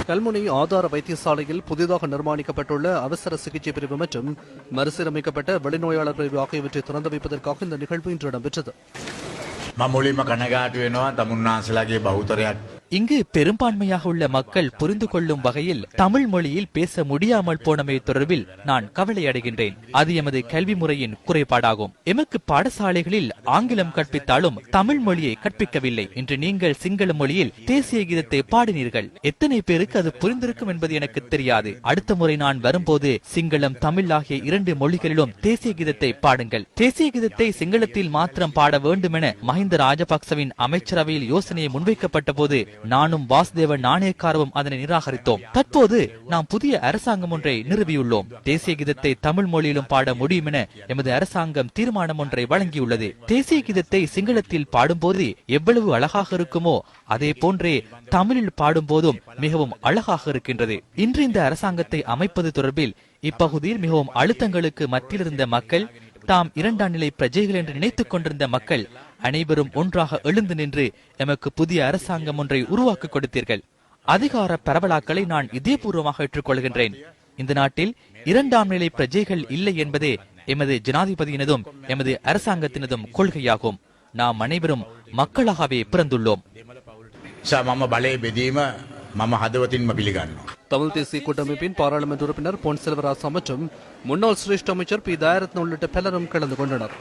கல்முனை ஆதார வைத்தியசாலையில் புதிதாக நிர்மாணிக்கப்பட்டுள்ள அவசர சிகிச்சை பிரிவு மற்றும் மறுசீரமைக்கப்பட்ட வெளிநோயாளர் பிரிவு ஆகியவற்றை திறந்து வைப்பதற்காக இந்த நிகழ்வு இன்று இடம்பெற்றது. இங்கு பெரும்பான்மையாக உள்ள மக்கள் புரிந்து கொள்ளும் வகையில் தமிழ் மொழியில் பேச முடியாமல் போனமை தொடர்பில் நான் கவலை அடைகின்றேன். அது எமது கல்வி முறையின் குறைபாடாகும். எமக்கு பாடசாலைகளில் ஆங்கிலம் கற்பித்தாலும் தமிழ் மொழியை கற்பிக்கவில்லை. இன்று நீங்கள் சிங்கள மொழியில் தேசிய கீதத்தை பாடினீர்கள். எத்தனை பேருக்கு அது புரிந்திருக்கும் என்பது எனக்கு தெரியாது. அடுத்த முறை நான் வரும்போது சிங்களம் தமிழ் ஆகிய 2 மொழிகளிலும் தேசிய கீதத்தை பாடுங்கள். தேசிய கீதத்தை சிங்களத்தில் மாத்திரம் பாட வேண்டும் என மஹிந்த ராஜபக்சவின் அமைச்சரவையில் யோசனையை முன்வைக்கப்பட்ட போது நானும் வாசுதேவ நாணயக்காரவும் அதனை நிராகரித்தோம். தற்போது நாம் புதிய அரசாங்கம் ஒன்றை நிறுவியுள்ளோம். தேசிய கீதத்தை தமிழ் மொழியிலும் பாட முடியும் என எமது அரசாங்கம் தீர்மானம் ஒன்றை வழங்கியுள்ளது. தேசிய கீதத்தை சிங்களத்தில் பாடும்போது எவ்வளவு அழகாக இருக்குமோ அதே போன்றே தமிழில் பாடும் போதும் மிகவும் அழகாக இருக்கின்றது. இன்று இந்த அரசாங்கத்தை அமைப்பது தொடர்பில் இப்பகுதியில் மிகவும் அழுத்தங்களுக்கு மத்தியில் இருந்த மக்கள், தாம் 2ஆம் நிலை பிரஜைகள் என்று நினைத்துக் கொண்டிருந்த மக்கள் அனைவரும் ஒன்றாக எழுந்து நின்று எமக்கு புதிய அரசாங்கம் ஒன்றை உருவாக்கி கொடுத்தீர்கள். அதிகார பரவலாக்களை நான் இதயபூர்வமாக ஏற்றுக்கொள்கின்றேன். இந்த நாட்டில் 2ஆம் நிலை பிரஜைகள் இல்லை என்பதே எமது ஜனாதிபதியினதும் எமது அரசாங்கத்தினதும் கொள்கையாகும். நாம் அனைவரும் மக்களாகவே பிறந்துள்ளோம். தமிழ் தேசிய கூட்டமைப்பின் பாராளுமன்ற உறுப்பினர் பொன் செல்வராசா மற்றும் முன்னாள் சிரேஷ்ட அமைச்சர் பி தயாரத்ன உள்ளிட்ட பலரும் கலந்து கொண்டனர்.